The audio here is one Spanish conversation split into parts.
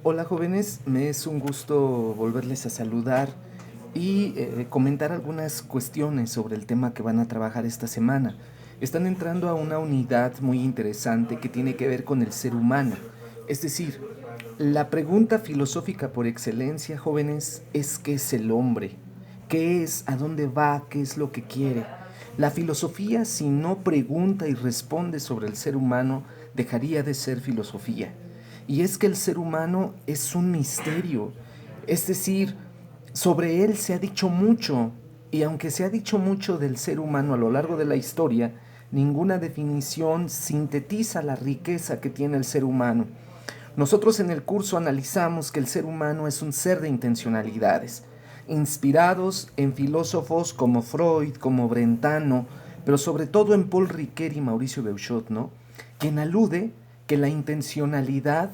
Hola jóvenes, me es un gusto volverles a saludar y comentar algunas cuestiones sobre el tema que van a trabajar esta semana. Están entrando a una unidad muy interesante que tiene que ver con el ser humano. Es decir, la pregunta filosófica por excelencia, jóvenes, es ¿qué es el hombre? ¿Qué es? ¿A dónde va? ¿Qué es lo que quiere? La filosofía, si no pregunta y responde sobre el ser humano, dejaría de ser filosofía. Y es que el ser humano es un misterio. Es decir, sobre él se ha dicho mucho, y aunque se ha dicho mucho del ser humano a lo largo de la historia, ninguna definición sintetiza la riqueza que tiene el ser humano. Nosotros en el curso analizamos que el ser humano es un ser de intencionalidades, inspirados en filósofos como Freud, como Brentano, pero sobre todo en Paul Ricoeur y Mauricio Beuchot, ¿no? Quien alude que la intencionalidad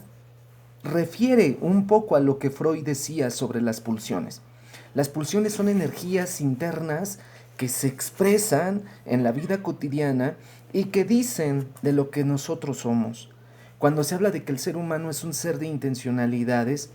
refiere un poco a lo que Freud decía sobre las pulsiones. Las pulsiones son energías internas que se expresan en la vida cotidiana y que dicen de lo que nosotros somos. Cuando se habla de que el ser humano es un ser de intencionalidades,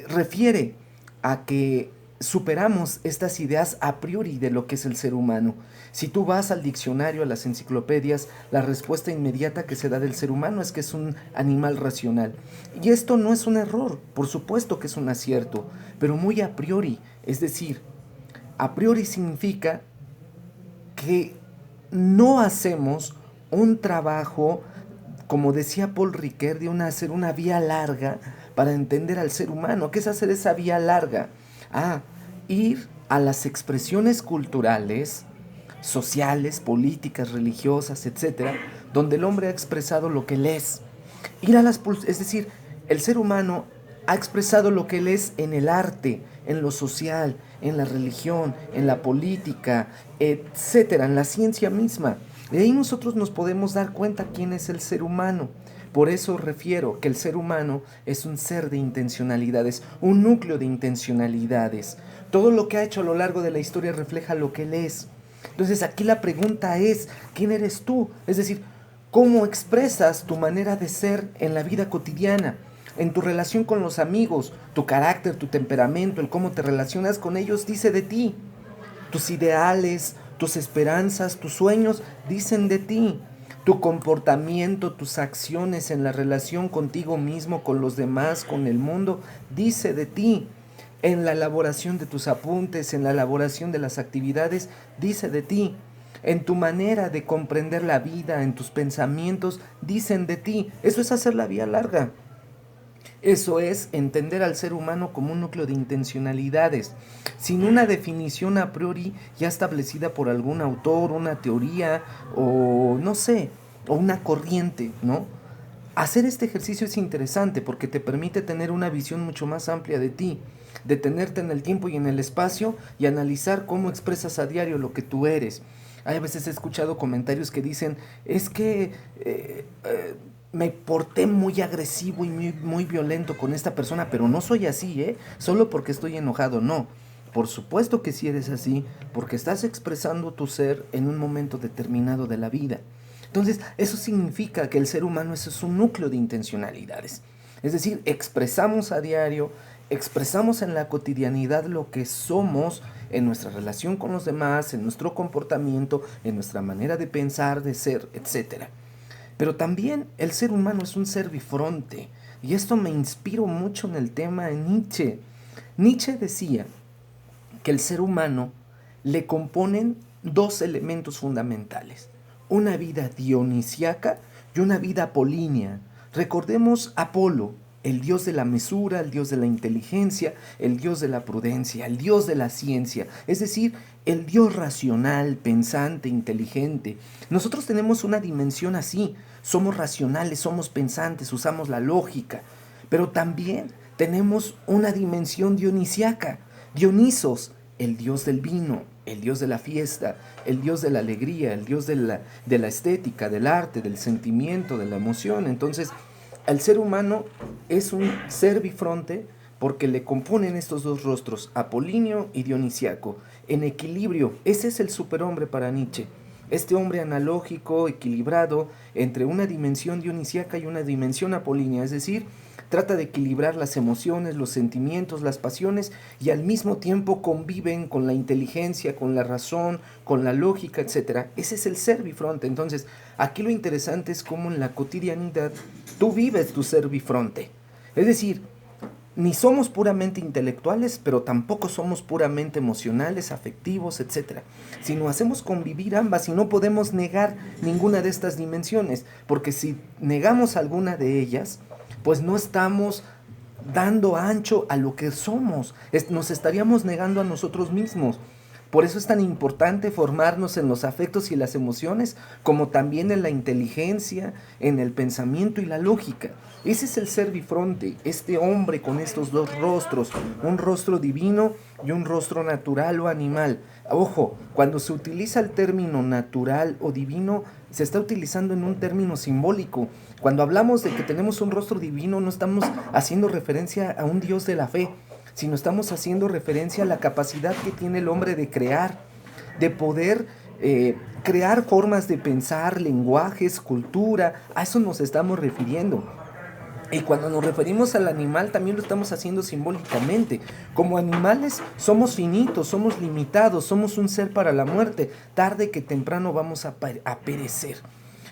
refiere a que superamos estas ideas a priori de lo que es el ser humano. Si tú vas al diccionario, a las enciclopedias, la respuesta inmediata que se da del ser humano es que es un animal racional. Y esto no es un error, por supuesto que es un acierto, pero muy a priori. Es decir, a priori significa que no hacemos un trabajo, como decía Paul Ricoeur, de hacer una vía larga para entender al ser humano. ¿Qué es hacer esa vía larga? Ah, ir a las expresiones culturales, sociales, políticas, religiosas, etcétera, donde el hombre ha expresado lo que él es. Es decir, el ser humano ha expresado lo que él es en el arte, en lo social, en la religión, en la política, etcétera, en la ciencia misma. De ahí nosotros nos podemos dar cuenta quién es el ser humano. Por eso refiero que el ser humano es un ser de intencionalidades, un núcleo de intencionalidades. Todo lo que ha hecho a lo largo de la historia refleja lo que él es. Entonces aquí la pregunta es, ¿quién eres tú? Es decir, ¿cómo expresas tu manera de ser en la vida cotidiana? En tu relación con los amigos, tu carácter, tu temperamento, el cómo te relacionas con ellos dice de ti. Tus ideales, tus esperanzas, tus sueños dicen de ti. Tu comportamiento, tus acciones en la relación contigo mismo, con los demás, con el mundo, dice de ti. En la elaboración de tus apuntes, en la elaboración de las actividades, dice de ti. En tu manera de comprender la vida, en tus pensamientos, dicen de ti. Eso es hacer la vía larga. Eso es entender al ser humano como un núcleo de intencionalidades, sin una definición a priori ya establecida por algún autor, una teoría o no sé, o una corriente, ¿no? Hacer este ejercicio es interesante porque te permite tener una visión mucho más amplia de ti, detenerte en el tiempo y en el espacio y analizar cómo expresas a diario lo que tú eres. Hay a veces he escuchado comentarios que dicen, es que me porté muy agresivo y muy violento con esta persona, pero no soy así, ¿eh? Solo porque estoy enojado, no. Por supuesto que sí eres así, porque estás expresando tu ser en un momento determinado de la vida. Entonces, eso significa que el ser humano es un núcleo de intencionalidades. Es decir, expresamos a diario, expresamos en la cotidianidad lo que somos en nuestra relación con los demás, en nuestro comportamiento, en nuestra manera de pensar, de ser, etcétera. Pero también el ser humano es un ser bifronte. Y esto me inspiró mucho en el tema de Nietzsche. Nietzsche decía que el ser humano le componen dos elementos fundamentales. Una vida dionisiaca y una vida apolínea. Recordemos Apolo, el dios de la mesura, el dios de la inteligencia, el dios de la prudencia, el dios de la ciencia, es decir, el dios racional, pensante, inteligente. Nosotros tenemos una dimensión así, somos racionales, somos pensantes, usamos la lógica, pero también tenemos una dimensión dionisiaca. Dionisos, el dios del vino, el dios de la fiesta, el dios de la alegría, el dios de la estética, del arte, del sentimiento, de la emoción. Entonces, el ser humano es un ser bifronte porque le componen estos dos rostros, apolíneo y dionisiaco, en equilibrio. Ese es el superhombre para Nietzsche. Este hombre analógico, equilibrado, entre una dimensión dionisiaca y una dimensión apolínea, es decir, trata de equilibrar las emociones, los sentimientos, las pasiones y al mismo tiempo conviven con la inteligencia, con la razón, con la lógica, etcétera. Ese es el ser bifronte. Entonces, aquí lo interesante es cómo en la cotidianidad tú vives tu ser bifronte. Es decir, ni somos puramente intelectuales, pero tampoco somos puramente emocionales, afectivos, etcétera, sino hacemos convivir ambas y no podemos negar ninguna de estas dimensiones, porque si negamos alguna de ellas, pues no estamos dando ancho a lo que somos, nos estaríamos negando a nosotros mismos. Por eso es tan importante formarnos en los afectos y las emociones, como también en la inteligencia, en el pensamiento y la lógica. Ese es el ser bifronte, este hombre con estos dos rostros, un rostro divino y un rostro natural o animal. Ojo, cuando se utiliza el término natural o divino, se está utilizando en un término simbólico. Cuando hablamos de que tenemos un rostro divino, no estamos haciendo referencia a un Dios de la fe, sino estamos haciendo referencia a la capacidad que tiene el hombre de crear, de poder crear formas de pensar, lenguajes, cultura. A eso nos estamos refiriendo. Y cuando nos referimos al animal también lo estamos haciendo simbólicamente. Como animales somos finitos, somos limitados, somos un ser para la muerte. Tarde que temprano vamos a perecer.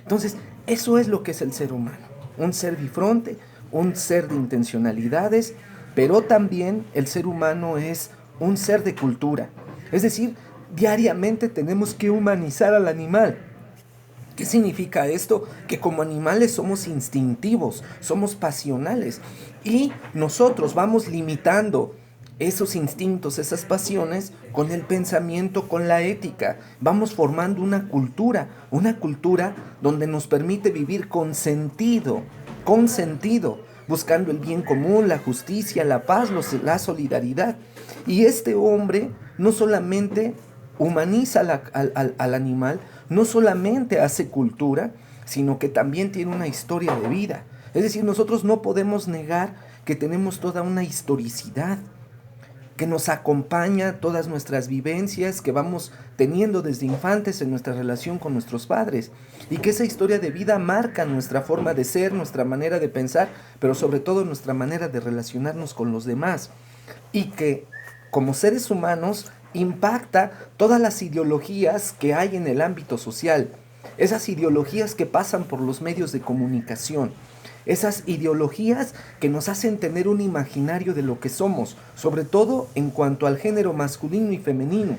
Entonces, eso es lo que es el ser humano. Un ser bifronte, un ser de intencionalidades, pero también el ser humano es un ser de cultura. Es decir, diariamente tenemos que humanizar al animal. ¿Qué significa esto? Que como animales somos instintivos, somos pasionales y nosotros vamos limitando esos instintos, esas pasiones con el pensamiento, con la ética. Vamos formando una cultura donde nos permite vivir con sentido, buscando el bien común, la justicia, la paz, la solidaridad. Y este hombre no solamente humaniza al animal, no solamente hace cultura, sino que también tiene una historia de vida. Es decir, nosotros no podemos negar que tenemos toda una historicidad que nos acompaña, todas nuestras vivencias que vamos teniendo desde infantes en nuestra relación con nuestros padres, y que esa historia de vida marca nuestra forma de ser, nuestra manera de pensar, pero sobre todo nuestra manera de relacionarnos con los demás, y que como seres humanos impacta todas las ideologías que hay en el ámbito social, esas ideologías que pasan por los medios de comunicación, esas ideologías que nos hacen tener un imaginario de lo que somos, sobre todo en cuanto al género masculino y femenino.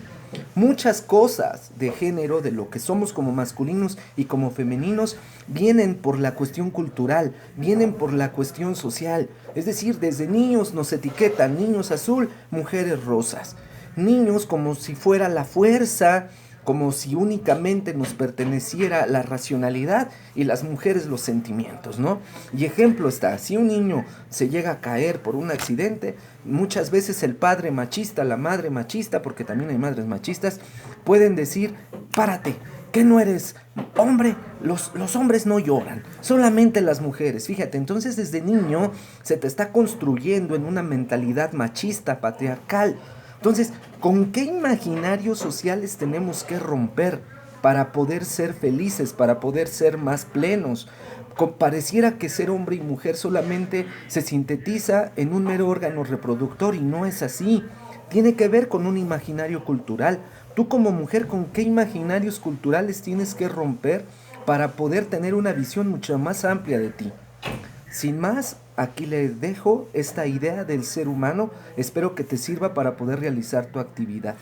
Muchas cosas de género, de lo que somos como masculinos y como femeninos, vienen por la cuestión cultural, vienen por la cuestión social. Es decir, desde niños nos etiquetan, niños azul, mujeres rosas. Niños como si fuera la fuerza, como si únicamente nos perteneciera la racionalidad y las mujeres los sentimientos, ¿no? Y ejemplo está, si un niño se llega a caer por un accidente, muchas veces el padre machista, la madre machista, porque también hay madres machistas, pueden decir, párate, ¿qué no eres hombre? Los hombres no lloran, solamente las mujeres. Fíjate, entonces desde niño se te está construyendo en una mentalidad machista, patriarcal. Entonces, ¿con qué imaginarios sociales tenemos que romper para poder ser felices, para poder ser más plenos? Pareciera que ser hombre y mujer solamente se sintetiza en un mero órgano reproductor y no es así. Tiene que ver con un imaginario cultural. Tú como mujer, ¿con qué imaginarios culturales tienes que romper para poder tener una visión mucho más amplia de ti? Sin más, aquí les dejo esta idea del ser humano. Espero que te sirva para poder realizar tu actividad.